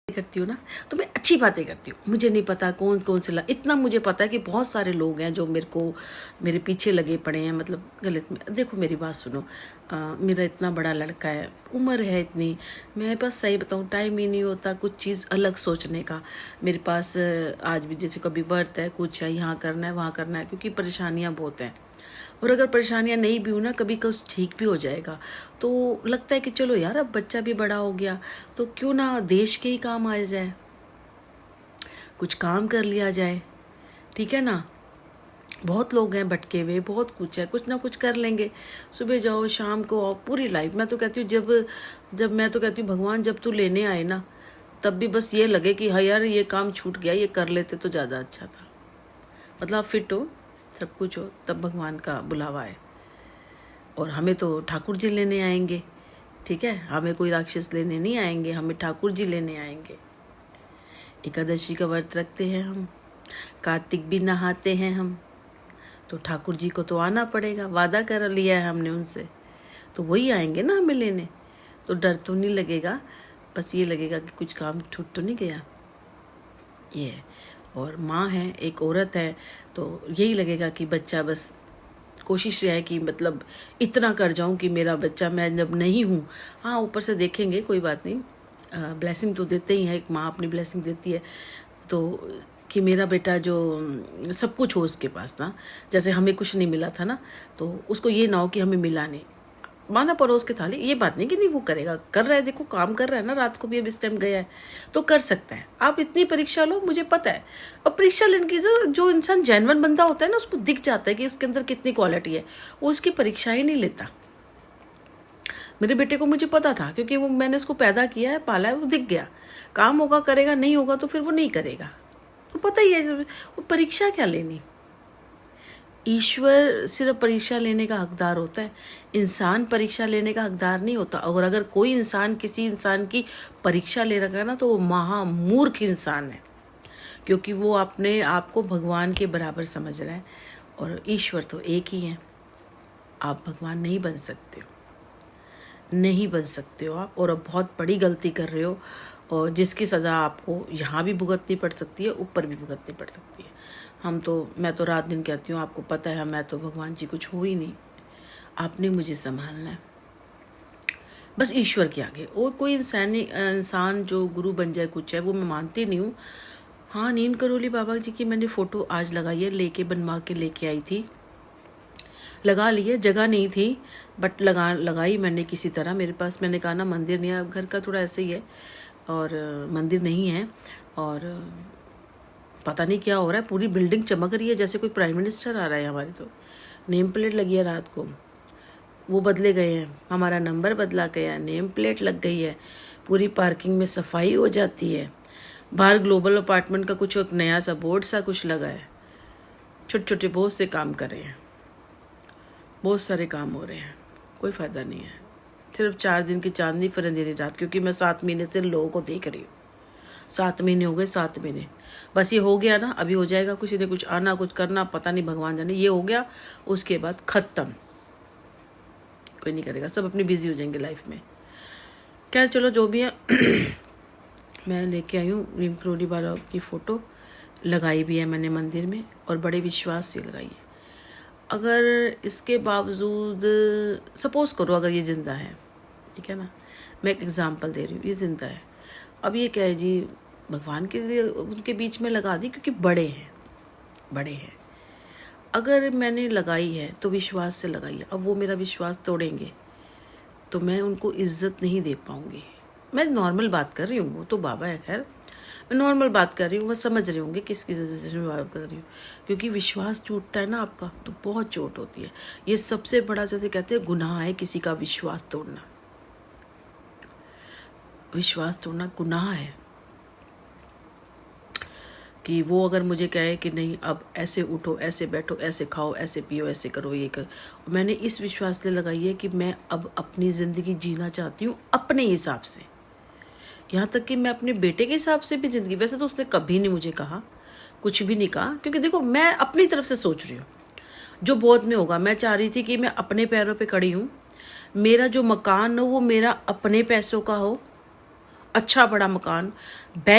करती हूँ ना, तो मैं अच्छी बातें करती हूँ। मुझे नहीं पता कौन कौन से इतना मुझे पता है कि बहुत सारे लोग हैं जो मेरे पीछे लगे पड़े हैं, मतलब गलत में। देखो मेरी बात सुनो, मेरा इतना बड़ा लड़का है, उम्र है इतनी, मैं बस सही बताऊँ टाइम ही नहीं होता कुछ चीज़ अलग सोचने का मेरे पास। आज भी जैसे कभी वर्त है, कुछ है, यहाँ करना है वहाँ करना है, क्योंकि परेशानियाँ बहुत हैं। और अगर परेशानियां नहीं भी हो ना, कभी कुछ ठीक भी हो जाएगा। तो लगता है कि चलो यार, अब बच्चा भी बड़ा हो गया तो क्यों ना देश के ही काम आ जाए, कुछ काम कर लिया जाए, ठीक है ना। बहुत लोग हैं भटके हुए, बहुत कुछ है, कुछ ना कुछ कर लेंगे। सुबह जाओ शाम को आओ, पूरी लाइफ। मैं तो कहती हूँ जब जब मैं तो कहती हूँ भगवान जब तू लेने आए ना, तब भी बस ये लगे कि हाँ यार ये काम छूट गया, ये कर लेते तो ज़्यादा अच्छा था। मतलब आप फिट हो, सब कुछ हो, तब भगवान का बुलावा है। और हमें तो ठाकुर जी लेने आएंगे, ठीक है। हमें कोई राक्षस लेने नहीं आएंगे, हमें ठाकुर जी लेने आएंगे। एकादशी का व्रत रखते हैं हम, कार्तिक भी नहाते हैं हम, तो ठाकुर जी को तो आना पड़ेगा, वादा कर लिया है हमने उनसे, तो वही आएंगे ना हमें लेने। तो डर तो नहीं लगेगा, बस ये लगेगा कि कुछ काम छूट तो नहीं गया, ये है। और माँ है, एक औरत है, तो यही लगेगा कि बच्चा, बस कोशिश है कि मतलब इतना कर जाऊं कि मेरा बच्चा, मैं जब नहीं हूँ, हाँ ऊपर से देखेंगे, कोई बात नहीं, ब्लेसिंग तो देते ही है, एक माँ अपनी ब्लेसिंग देती है, तो कि मेरा बेटा जो सब कुछ हो उसके पास ना, जैसे हमें कुछ नहीं मिला था ना, तो उसको ये ना हो कि हमें मिला नहीं। माना परोस के थाली, ये बात नहीं कि नहीं वो करेगा, कर रहा है, देखो काम कर रहा है ना, रात को भी अब इस टाइम गया है तो कर सकता है। आप इतनी परीक्षा लो, मुझे पता है। और परीक्षा लेने की जो इंसान जेन्युइन बंदा होता है ना, उसको दिख जाता है कि उसके अंदर कितनी क्वालिटी है, वो उसकी परीक्षा ही नहीं लेता। मेरे बेटे को मुझे पता था, क्योंकि वो मैंने उसको पैदा किया है, पाला है, वो दिख गया। काम होगा करेगा, नहीं होगा तो फिर वो नहीं करेगा, तो पता ही है। वो परीक्षा क्या लेनी, ईश्वर सिर्फ परीक्षा लेने का हकदार होता है, इंसान परीक्षा लेने का हकदार नहीं होता। और अगर कोई इंसान किसी इंसान की परीक्षा ले रखा है ना, तो वो महामूर्ख इंसान है, क्योंकि वो अपने आप को भगवान के बराबर समझ रहा है। और ईश्वर तो एक ही है, आप भगवान नहीं बन सकते हो, नहीं बन सकते हो आप। और अब बहुत बड़ी गलती कर रहे हो, और जिसकी सज़ा आपको यहाँ भी भुगतनी पड़ सकती है, ऊपर भी भुगतनी पड़ सकती है। मैं तो रात दिन कहती हूँ, आपको पता है मैं तो भगवान जी कुछ हो ही नहीं, आपने मुझे संभालना है, बस ईश्वर के आगे। और कोई इंसान जो गुरु बन जाए कुछ है, वो मैं मानती नहीं हूँ। हाँ, नीम करोली बाबा जी की मैंने फ़ोटो आज लगाई है, लेके बनवा के लेके आई थी, लगा ली है, जगह नहीं थी बट लगाई मैंने किसी तरह। मेरे पास, मैंने कहा ना मंदिर नहीं है, घर का थोड़ा ऐसे ही है, और मंदिर नहीं है, और पता नहीं क्या हो रहा है, पूरी बिल्डिंग चमक रही है जैसे कोई प्राइम मिनिस्टर आ रहा है हमारे। तो नेम प्लेट लगी है रात को, वो बदले गए हैं, हमारा नंबर बदला गया, नेम प्लेट लग गई है, पूरी पार्किंग में सफाई हो जाती है, बाहर ग्लोबल अपार्टमेंट का कुछ एक नया सा बोर्ड सा कुछ लगा है। छोटे छोटे बहुत से काम कर रहे हैं, बहुत सारे काम हो रहे हैं, कोई फ़ायदा नहीं है। सिर्फ 4 दिन की चांदनी फिर अंधेरी रात, क्योंकि मैं 7 महीने से लोगों को देख रही हूँ। 7 महीने हो गए, 7 महीने, बस ये हो गया ना, अभी हो जाएगा, कुछ ने कुछ आना कुछ करना, पता नहीं भगवान जाने। ये हो गया, उसके बाद ख़त्म, कोई नहीं करेगा, सब अपनी बिजी हो जाएंगे लाइफ में। खैर चलो जो भी है मैं लेके आई हूँ नीम करोली वाला की फ़ोटो, लगाई भी है मैंने मंदिर में, और बड़े विश्वास से लगाई है। अगर इसके बावजूद, सपोज करो अगर ये ज़िंदा है, ठीक है ना, मैं एक एग्ज़ाम्पल दे रही हूँ, ये ज़िंदा है, अब ये क्या है जी, भगवान के लिए उनके बीच में लगा दी, क्योंकि बड़े हैं, बड़े हैं। अगर मैंने लगाई है तो विश्वास से लगाई है, अब वो मेरा विश्वास तोड़ेंगे तो मैं उनको इज्जत नहीं दे पाऊँगी। मैं नॉर्मल बात कर रही हूँ, वो तो बाबा है, खैर मैं नॉर्मल बात कर रही हूँ, वो समझ रहे होंगे किस वजह से मैं बात कर रही हूँ। क्योंकि विश्वास टूटता है ना आपका, तो बहुत चोट होती है। ये सबसे बड़ा, जैसे कहते हैं, गुनाह है किसी का विश्वास तोड़ना। विश्वास तोड़ना गुनाह है, कि वो अगर मुझे कहे कि नहीं अब ऐसे उठो, ऐसे बैठो, ऐसे खाओ, ऐसे पियो, ऐसे करो, ये कर, मैंने इस विश्वास से लगाई है कि मैं अब अपनी ज़िंदगी जीना चाहती हूँ अपने हिसाब से। यहाँ तक कि मैं अपने बेटे के हिसाब से भी ज़िंदगी, वैसे तो उसने कभी नहीं मुझे कहा, कुछ भी नहीं कहा, क्योंकि देखो मैं अपनी तरफ से सोच रही हूँ जो बहुत में होगा। मैं चाह रही थी कि मैं अपने पैरों पे खड़ी हूँ, मेरा जो मकान हो वो मेरा अपने पैसों का हो, अच्छा बड़ा मकान, बैंक